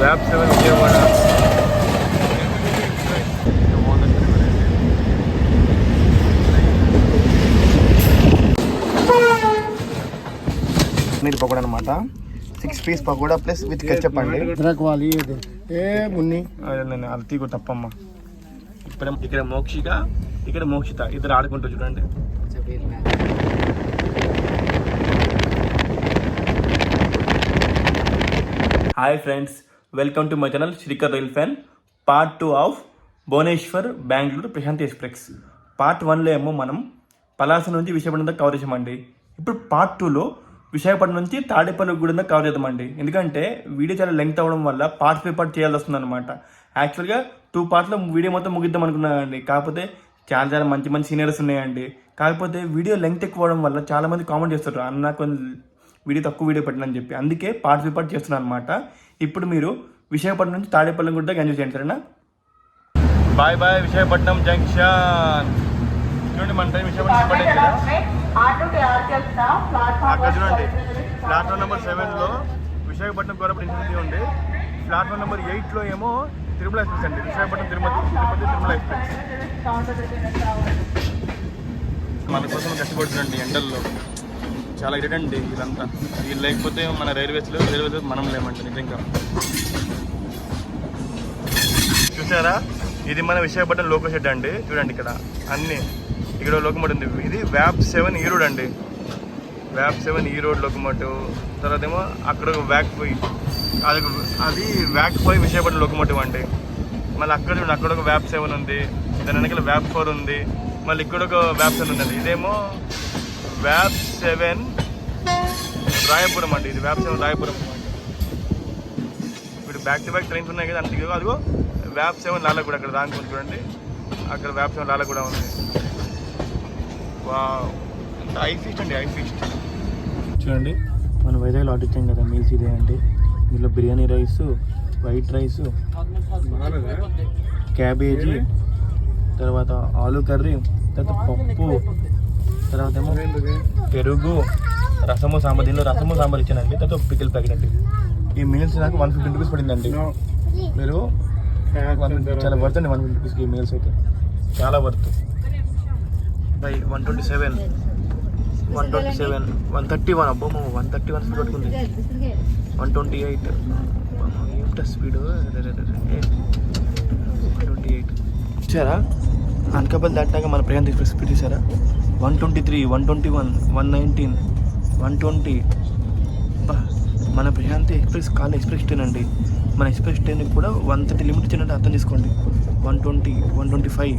వ్యాప్ 7 విజయవాడ. పన్నీర్ పకోడా అనమాట. 6 piece pakoda plus with ketchup అండి. అది తీగో తప్పమ్మ. ఇక్కడ మోక్షిక, ఇక్కడ మోక్షిత ఇద్దరు ఆడుకుంటూ చూడండి. Hi friends, welcome to my channel Srikar rail fan. Part 2 of Bhubaneswar Bengaluru Prashanti express. Part 1లో ఏమో మనం పలాస నుంచి విశాఖపట్నం దాకా కవర్ చేసామండి. ఇప్పుడు పార్ట్ 2లో విశాఖపట్నం నుంచి తాడేపల్లి గూడెం దాకా కవర్ చేద్దామండి. ఎందుకంటే వీడియో చాలా లెంగ్త్ అవ్వడం వల్ల పార్ట్ బై పార్ట్ చేయాల్సి వస్తుంది అనమాట. యాక్చువల్గా 2 పార్ట్స్లో వీడియో మొత్తం ముగిద్దాం అనుకున్నానండి. కాకపోతే చాలా మంచి మంచి సీనియర్స్ ఉన్నాయండి. కాకపోతే వీడియో లెంగ్త్ ఎక్కువ అవడం వల్ల చాలామంది కామెంట్ చేస్తారు, అన్న కొన్ని వీడియో తక్కువ వీడియో పెట్టినని చెప్పి. అందుకే పార్ట్ బై పార్ట్ చేస్తున్నాను అనమాట. ఇప్పుడు మీరు విశాఖపట్నం నుంచి తాడేపల్లి గూడెం దాకా ఎంజాయ్ చేయండి, సరేనా? Bye bye Visakhapatnam junction. చూడండి మన టైం విశాఖపట్నం పడింది కదా. అక్కడ చూడండి ప్లాట్ఫామ్ నెంబర్ 7లో విశాఖపట్నం కోరపటి ఇన్ఫినిటీ ఉంది. ప్లాట్ఫామ్ నెంబర్ 8లో ఏమో తిరుమల ఎక్స్ప్రెస్ అండి. విశాఖపట్నం తిరుమల ఎక్స్ప్రెస్. మన కోసం కష్టపడుతుందండి ఎండల్లో. చాలా గ్రేట్ అండి వీళ్ళంతా. వీళ్ళు లేకపోతే మన రైల్వేస్లో మనం లేమండి నిజంగా. చూసారా, ఇది మన విశాఖపట్నం లోకో షెడ్ అండి. చూడండి ఇక్కడ అన్నీ, ఇక్కడ లోకమోటివ్ ఉంది. ఇది వ్యాప్ 7 ఈ రోడ్ అండి. వ్యాప్ 7 ఈ రోడ్ లోకమోటివ్. తర్వాత ఏమో అక్కడ వ్యాక్ 5, అది వ్యాక్ 5 విశాఖపట్నం లోకమోటివ్ అండి. మళ్ళీ అక్కడ చూడండి, అక్కడ ఒక వ్యాప్ 7 ఉంది. దాని వెనకాల వ్యాప్ 4 ఉంది. మళ్ళీ ఇక్కడ ఒక వ్యాప్ 7 ఉందండి. ఇదేమో వ్యాప్ 7 రాయపురం అండి. ఇది వ్యాప్ 7 రాయపురం. ఇప్పుడు బ్యాక్ టు బ్యాక్ ట్రైన్స్ ఉన్నాయి కదా, అంతే. అదిగో వ్యాప్ 7 లాలగూడ అక్కడ దానికి చూడండి. అక్కడ వ్యాప్ 7 లాలగూడ ఉంది. ఐ ఫీస్ట్ అండి, ఐ ఫీస్ట్. చూడండి మనం వైజాగ్లో ఆర్డర్ ఇచ్చాం కదా మీల్స్. ఇదే అండి. దీనిలో biryani rice, white rice, cabbage, తర్వాత ఆలూ కర్రీ, తర్వాత పప్పు, తర్వాత ఏమో పెరుగు, రసము సాంబార్. దీనిలో రసము సాంబార్ ఇచ్చానండి. తర్వాత ఒక పికిల్ ప్యాకెట్ అండి. ఈ మీల్స్ నాకు 150 రూపీస్ పడిందండి. మీరు చాలా వర్త్ అండి 150 రూపీస్కి. ఈ మీల్స్ అయితే చాలా వర్త్. 127, 131 అబ్బో 131 స్పీడ్ పట్టుకుంది. 128 ఏమిటా స్పీడ్. 128 చూసారా. అనకాపల్లి దాటాక మన ప్రశాంత్ ఎక్స్ప్రెస్ స్పీడ్ చూసారా. 123, 121, 119, 120. మన Prashanti express call express train అండి. మన ఎక్స్ప్రెస్ ట్రైన్కి కూడా 130 లిమిట్ ఇచ్చినట్టు అర్థం చేసుకోండి. 120, 125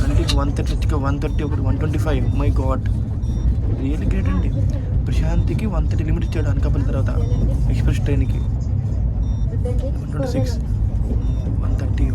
అంటే 130, 130, 125. మై గాడ్, రియల్లీ గ్రేట్ అండి. ప్రశాంతికి 130 లిమిట్ ఇచ్చాడు అనకాపల్లి తర్వాత ఎక్స్ప్రెస్ ట్రైన్కి. 126, 130.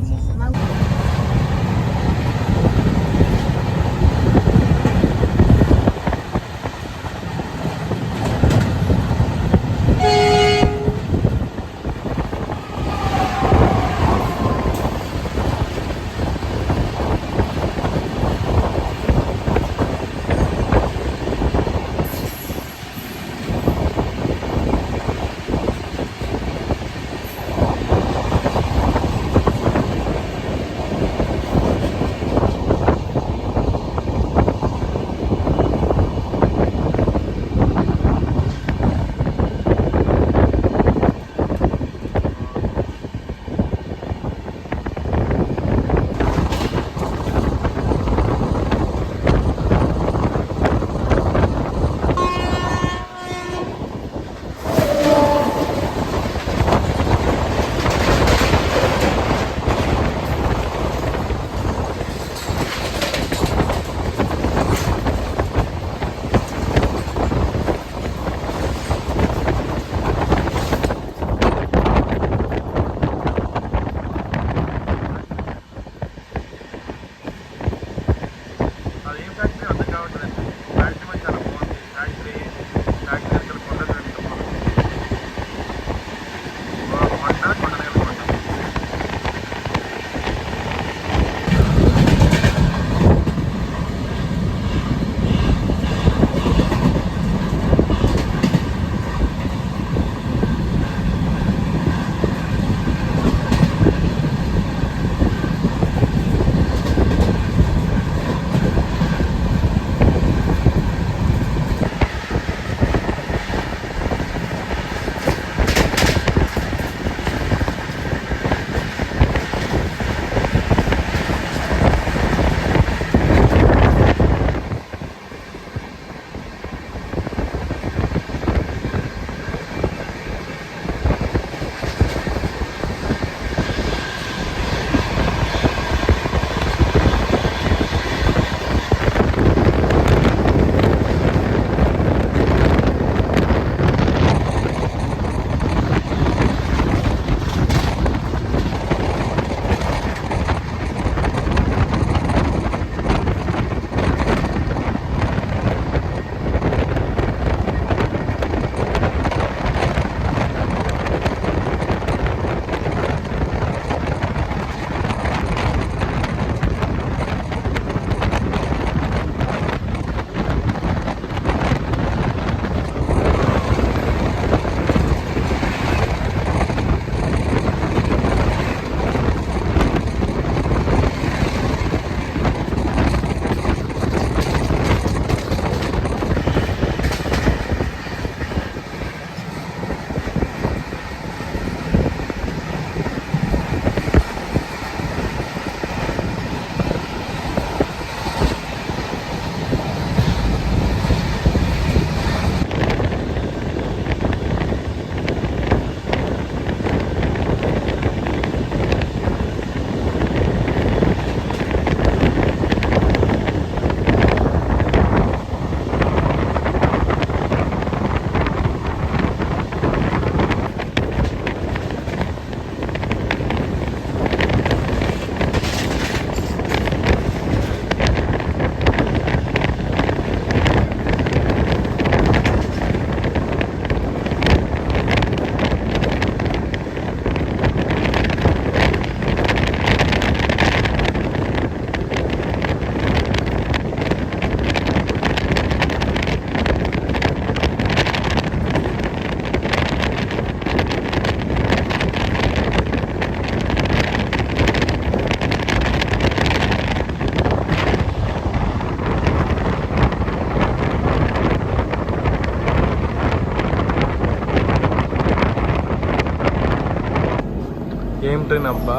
ఏం ట్రైన్ అబ్బా,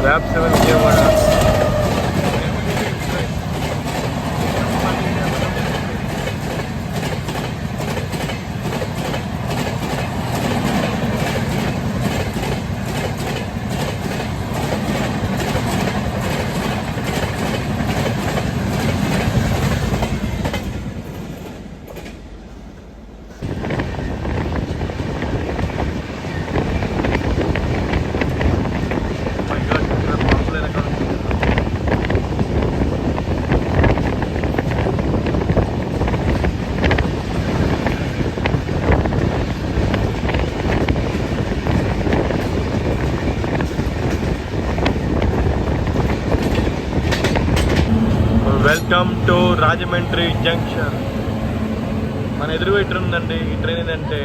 ర్యాప్ 7 Vijayawada. Welcome to Rajahmundry junction. మన ఎదురుగా ఈ ట్రైన్ ఉందండి. ఈ ట్రైన్ ఏంటంటే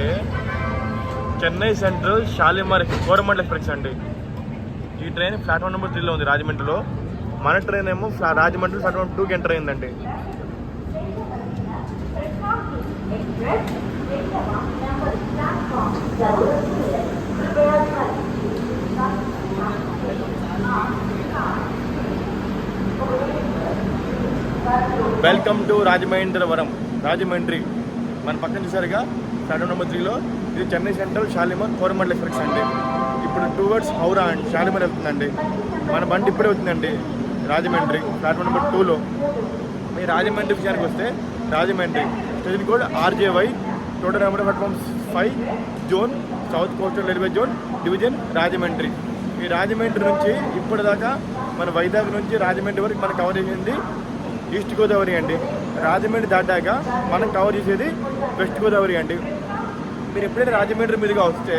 చెన్నై సెంట్రల్ షాలిమార్ కోరమండల్ ఎక్స్ప్రెస్ అండి. ఈ ట్రైన్ ప్లాట్ఫామ్ నెంబర్ 3లో ఉంది రాజమండ్రిలో. మన ట్రైన్ ఏమో రాజమండ్రి ప్లాట్ఫామ్ 2కి ఎంటర్ అయిందండి. Welcome to Rajahmundry. మన పక్కన చూసారుగా ప్లాట్ఫామ్ నెంబర్ 3లో ఇది చెన్నై సెంట్రల్ షాలిమార్ కోరమండల్ ఎక్స్ప్రెస్ అండి. ఇప్పుడు టువర్డ్స్ హౌరా అండ్ షాలిమార్ వెళ్తుందండి. మన బండి ఇప్పుడే వచ్చిందండి రాజమండ్రి ప్లాట్ఫామ్ నెంబర్ 2లో. మీ రాజమండ్రి విషయానికి వస్తే Rajahmundry station code RJY, total number platforms 5, zone south coastal railway zone, division Rajahmundry. ఈ రాజమండ్రి నుంచి ఇప్పటిదాకా మన వైజాగ్ నుంచి రాజమండ్రి వరకు మనం కవర్ చేసింది ఈస్ట్ గోదావరి అండి. రాజమండ్రి దాటాక మనం కవర్ చేసేది వెస్ట్ గోదావరి అండి. మీరు ఎప్పుడైతే రాజమండ్రి మీదుగా వస్తే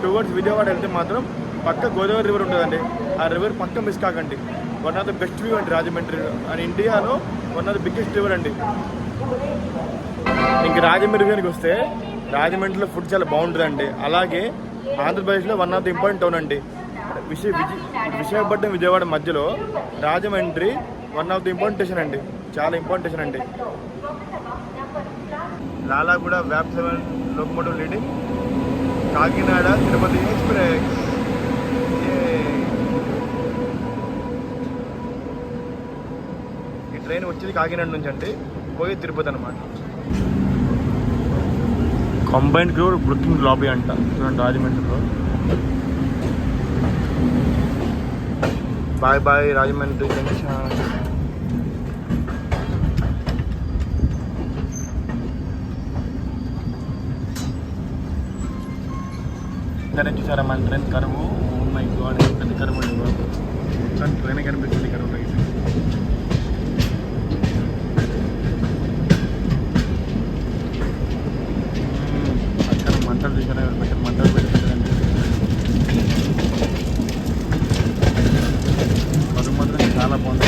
టువర్డ్స్ విజయవాడ వెళ్తే మాత్రం పక్క గోదావరి రివర్ ఉంటుందండి. ఆ రివర్ పక్క మిస్ కాకండి. One of the best view అండి రాజమండ్రి. అండ్ ఇండియాలో one of the biggest river అండి. ఇంక రాజమండ్రి విషయానికి వస్తే రాజమండ్రిలో ఫుడ్ చాలా బాగుంటుందండి. అలాగే ఆంధ్రప్రదేశ్లో one of the important town అండి. విశాఖపట్నం విజయవాడ మధ్యలో Rajahmundry one of the important station అండి. చాలా ఇంపార్టెంట్ స్టేషన్ అండి. లాలాగూడ వ్యాప్ 7 locomotive leading Kakinada Tirupati express. ఈ ట్రైన్ వచ్చేది కాకినాడ నుంచి అండి, పోయి తిరుపతి అనమాట. కంబైన్డ్ క్రూ బుకింగ్ లాబీ అంట చూడండి రాజమండ్రిలో. Bye bye Rajahmundry junction. ఇక్కడే చూసారా మన ట్రైన్ కరువు. ఓ మై గాడ్, ఎంత కరువు అండి బాబు. కానీ ట్రైన్ కనిపిస్తుంది కరువు అయితే. అక్కడ మంటలు చూసారా, పెట్టారు మంటలు పెట్టారండి. కరువు మాత్రం చాలా బాగుంది.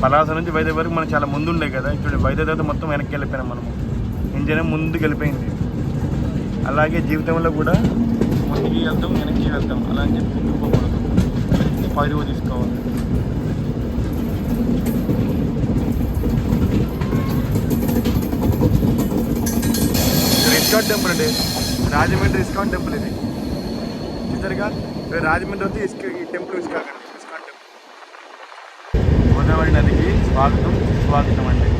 పలాస నుంచి వైజాగ్ వరకు మనం చాలా ముందు ఉండే కదా. ఇప్పుడు వైజాగ్ తర్వాత మొత్తం వెనక్కి వెళ్ళిపోయినాం మనము. ఇంజన్ ముందుకు వెళ్ళిపోయింది. అలాగే జీవితంలో కూడా ముందుకి వెళ్తాం, వెనక్కి వెళ్తాం. అలా అని చెప్పి తిరుగుకోకూడదు, పాజిటివ్గా తీసుకోవాలి. ఇస్కాన్ టెంపుల్ అండి, రాజమండ్రి ఇస్కాన్ టెంపుల్. ఇది చూసారుగా, రాజమండ్రి వస్తే ఈ టెంపుల్ ఇస్కాన్ టెంపుల్. గోదావరి నదికి స్వాగతం అండి.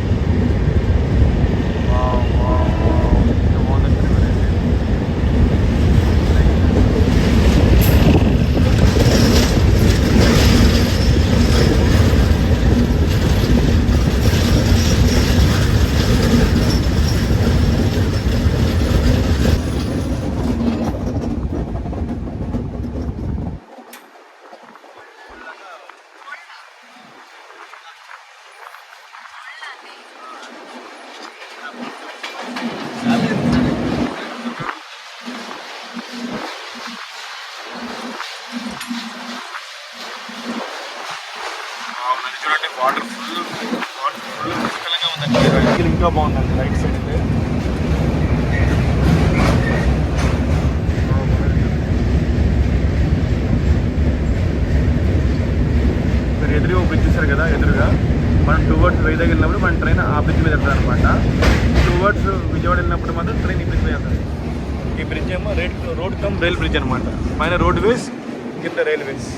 చూడండి, వాటర్ ఫుల్ పుష్కలంగా ఉందండి. ఇంకా బాగుందండి రైట్ సైడ్ అయితే. మీరు ఎదురుగా బ్రిడ్జ్ చూసారు కదా, ఎదురుగా మనం టువర్డ్స్ వైజాగ్ వెళ్ళినప్పుడు మన ట్రైన్ ఆ బ్రిడ్జ్ మీద వెళ్తుంది అనమాట. టువర్డ్స్ విజయవాడ వెళ్ళినప్పుడు మాత్రం ట్రైన్ ఈ బ్రిడ్జ్ మీద వెళ్తుంది. ఈ బ్రిడ్జ్ ఏమో రోడ్ కమ్ రైల్ బ్రిడ్జ్ అనమాట. పైన రోడ్వేస్, కింద రైల్వేస్.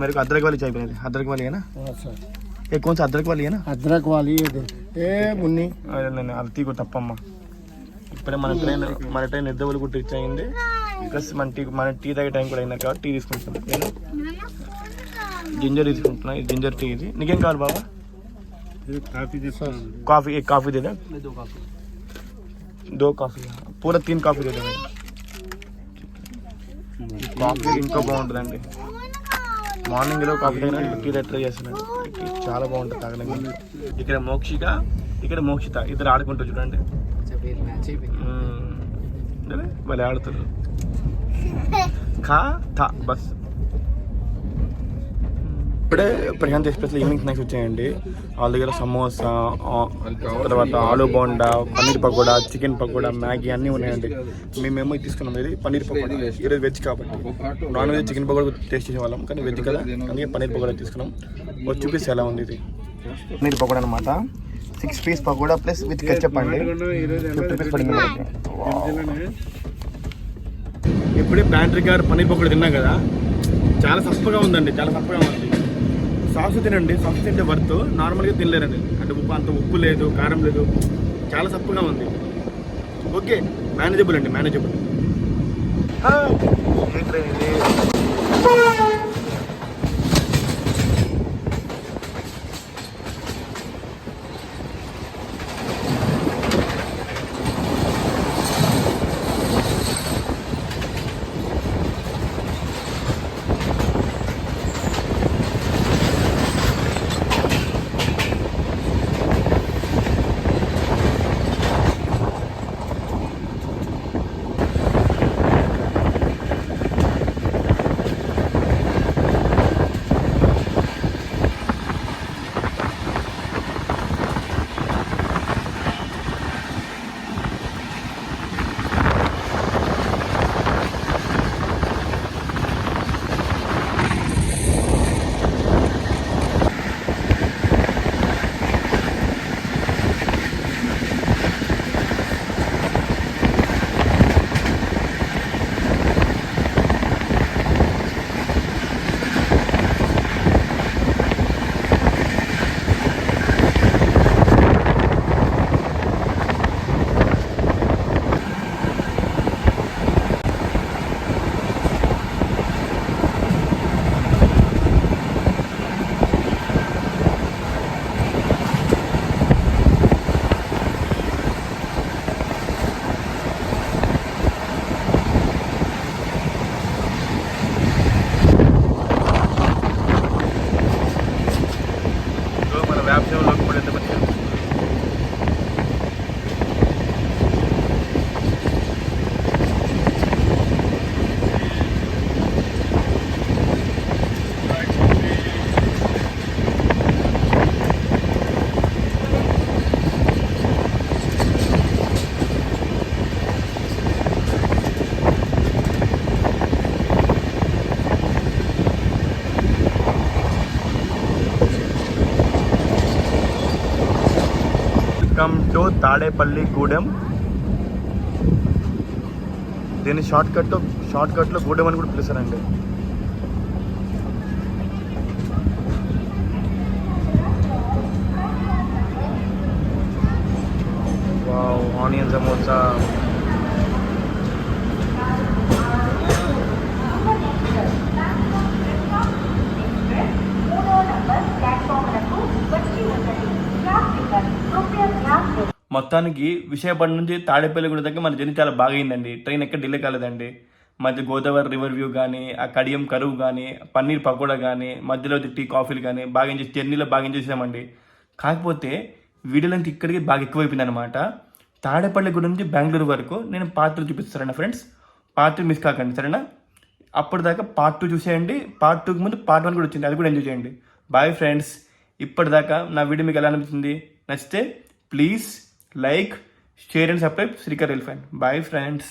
मेरे को अदरक वाली चाहिए, अदरक वाली है ना सर? ये कौन सा अदरक वाली है ना? अदरक वाली है ए मुन्नी. నేను అల్తీ को తప్పమ్మ. ఇప్పుడే మన ట్రైన్ నిద్రలు కూడా రీచ్ అయింది. ప్లస్ మన టీ తాగే టైం కూడా అయింది కాబట్టి టీ తీసుకుంటున్నాను. నేను జింజర్ తీసుకుంటున్నా. ఇది జింజర్ టీ. ఇది నీకేం కావాలి బాబా? కాఫీ एक काफ़ी दे दे. दो काफ़ी पूरा 3 काफ़ी दे दे. కాఫీ ఇంకా బాగుంటుందండి. మార్నింగ్లో కాఫీ తాగినా టీ ట్రై చేస్తున్నాడు. చాలా బాగుంటుంది తాగడానికి. ఇక్కడ మోక్షిక, ఇక్కడ మోక్షిత ఇద్దరు ఆడుకుంటూ చూడండి. భలే ఆడుతారు. ఖా థా బస్. ఇప్పుడే ప్రశాంత్ ఎక్స్ప్రెస్లో ఈవినింగ్ స్నాక్స్ వచ్చాయండి. వాళ్ళ దగ్గర సమోసా, తర్వాత ఆలూ బోండా, పన్నీర్ పకోడా, చికెన్ పకోడా, మ్యాగీ అన్నీ ఉన్నాయండి. మేమేమో ఇది తీసుకున్నాం. ఇది పన్నీర్ పకోడా. ఈరోజు వెజ్ కాబట్టి, non veg chicken pakoda taste చేసేవాళ్ళం, కానీ వెజ్ కదా అందుకే పన్నీర్ పకోడా తీసుకున్నాం. వచ్చి చూపిస్తే ఎలా ఉంది. ఇది పన్నీర్ పకోడా అనమాట. 6 piece pakoda plus with ketchup అండి. 50 రూపీస్ పడింది. ఇప్పుడే ప్యాంట్రీ గారు పన్నీర్ పకోడా తిన్నాం కదా, చాలా సప్పగా ఉందండి. చాలా సప్పగా ఉంది. సాస్ తినండి. సాస్ తింటే వర్త్. నార్మల్గా తినలేరండి. అంటే అంత ఉప్పు లేదు, కారం లేదు, చాలా సప్పగా ఉంది. ఓకే, మేనేజబుల్ అండి, మేనేజబుల్. ఏ ట్రైన్ ఇది? తాడేపల్లి గూడెం. దీన్ని షార్ట్ కట్లో గూడెం అని కూడా పిలుస్తారండి. Wow, onion samosa. మొత్తానికి విశాఖపట్నం నుంచి తాడేపల్లిగూడ దగ్గర మన జర్నీ చాలా బాగా అయిందండి. ట్రైన్ ఎక్కడ డిలే కాలేదండి. మధ్య గోదావరి రివర్ వ్యూ కానీ, ఆ కడియం కరువు కానీ, పన్నీర్ పకోడా కానీ, మధ్యలో టీ కాఫీలు కానీ బాగా ఎంజాయ్, జర్నీలో బాగా ఎంజాయ్ చేసామండి. కాకపోతే వీడియో లెంత్ ఇక్కడికి బాగా ఎక్కువైపోయింది అనమాట. తాడేపల్లిగూడ నుంచి బెంగళూరు వరకు నేను పార్ట్ 2 చూపిస్తాను ఫ్రెండ్స్. పార్ట్ 2 మిస్ కాకండి, సరేనా? అప్పటిదాకా పార్ట్ 2 చూసేయండి. పార్ట్ 2కి ముందు పార్ట్ 1 కూడా వచ్చింది, అది కూడా ఎంజాయ్ చేయండి. Bye friends. ఇప్పటిదాకా నా వీడియో మీకు ఎలా అనిపిస్తుంది? నచ్చితే please like, share and subscribe Srikar rail fan. Bye friends.